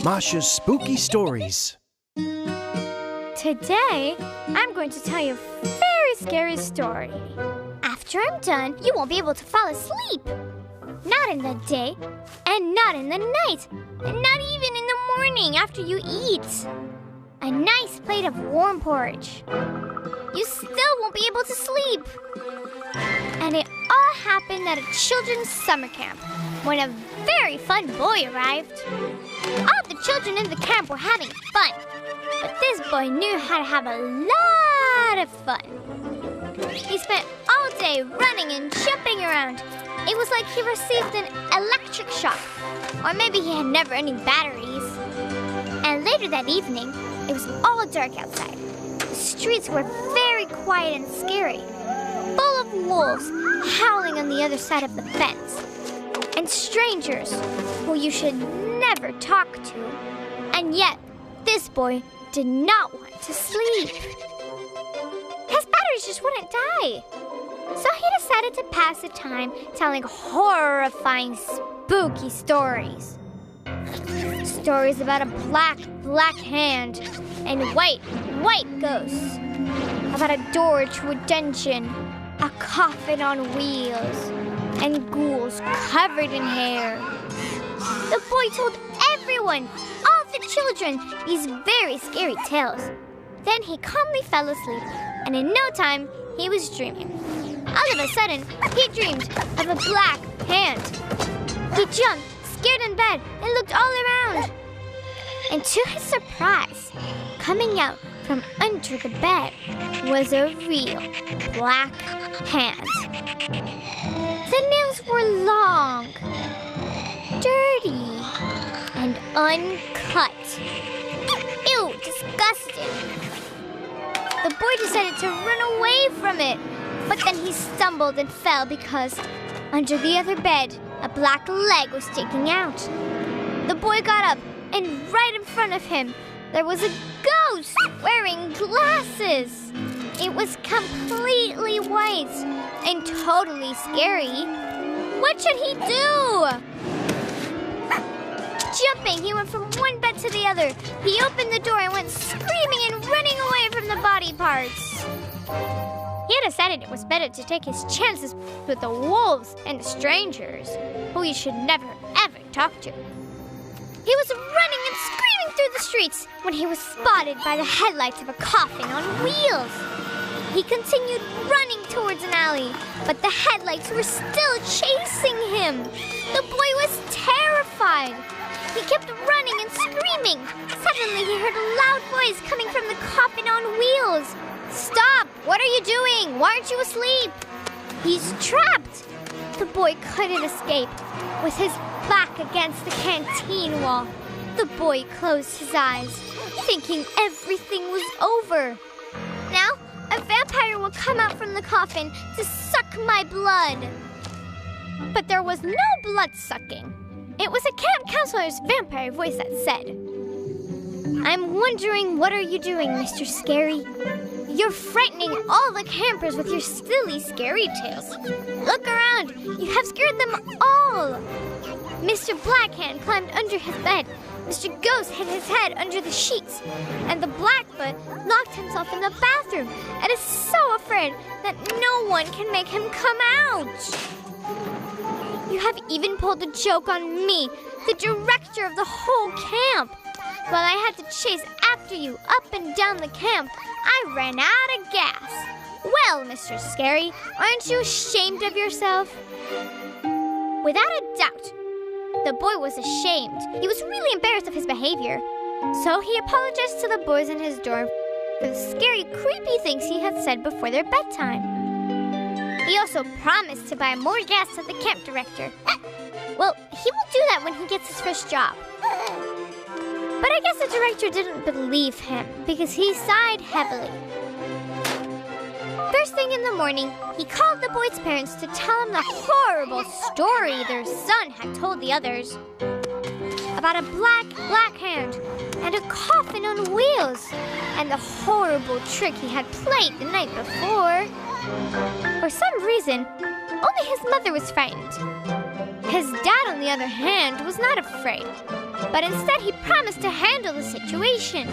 Masha's Spooky Stories. Today, I'm going to tell you a very scary story. After I'm done, you won't be able to fall asleep. Not in the day, and not in the night, and not even in the morning after you eat. A nice plate of warm porridge. You still won't be able to sleep. And it all happened at a children's summer camp when a very fun boy arrived. All the children in the camp were having fun, but this boy knew how to have a lot of fun. He spent all day running and jumping around. It was like he received an electric shock, or maybe he had never any batteries. And later that evening, it was all dark outside. The streets were very quiet and scary, full of wolves howling on the other side of the fence, and strangers who you should never talk to. And yet, this boy did not want to sleep. His batteries just wouldn't die. So he decided to pass the time telling horrifying, spooky stories. Stories about a black hand and white ghosts. About a door to a dungeon, a coffin on wheels, and ghouls covered in hair. The boy told everyone, all the children, these very scary tales. Then he calmly fell asleep, and in no time, he was dreaming. All of a sudden, he dreamed of a black hand. He jumped, scared in bed, and looked all around. And to his surprise, coming out from under the bed was a real black hand. The nails were long, dirty, and uncut. Ew, disgusting. The boy decided to run away from it, but then he stumbled and fell because under the other bed, a black leg was sticking out. The boy got up, and right in front of him, there was a ghost wearing glasses. It was completely white and totally scary. What should he do? Jumping, he went from one bed to the other. He opened the door and went screaming and running away from the body parts. He had decided it was better to take his chances with the wolves and the strangers, who you should never, ever talk to. He was running and screaming through the streets when he was spotted by the headlights of a coffin on wheels. He continued running towards an alley, but the headlights were still chasing him. The boy was terrified. He kept running and screaming. Suddenly, he heard a loud voice coming from the coffin on wheels. "Stop! What are you doing? Why aren't you asleep?" "He's trapped." The boy couldn't escape. With his back against the canteen wall, the boy closed his eyes, thinking everything was over. Now, a vampire will come out from the coffin to suck my blood. But there was no blood sucking. It was a camp counselor's vampire voice that said, "I'm wondering, what are you doing, Mr. Scary? You're frightening all the campers with your silly scary tales. Look around, you have scared them all." Mr. Blackhand climbed under his bed. Mr. Ghost hid his head under the sheets. And the Blackfoot locked himself in the bathroom and is so afraid that no one can make him come out. You have even pulled a joke on me, the director of the whole camp. While I had to chase after you up and down the camp, I ran out of gas. Well, Mr. Scary, aren't you ashamed of yourself? Without a doubt, the boy was ashamed. He was really embarrassed of his behavior. So he apologized to the boys in his dorm for the scary, creepy things he had said before their bedtime. He also promised to buy more gas to the camp director. Well, he will do that when he gets his first job. But I guess the director didn't believe him because he sighed heavily. First thing in the morning, he called the boys' parents to tell him the horrible story their son had told the others. about a black hand and a coffin on wheels and the horrible trick he had played the night before. For some reason, only his mother was frightened. His dad, on the other hand, was not afraid, but instead he promised to handle the situation.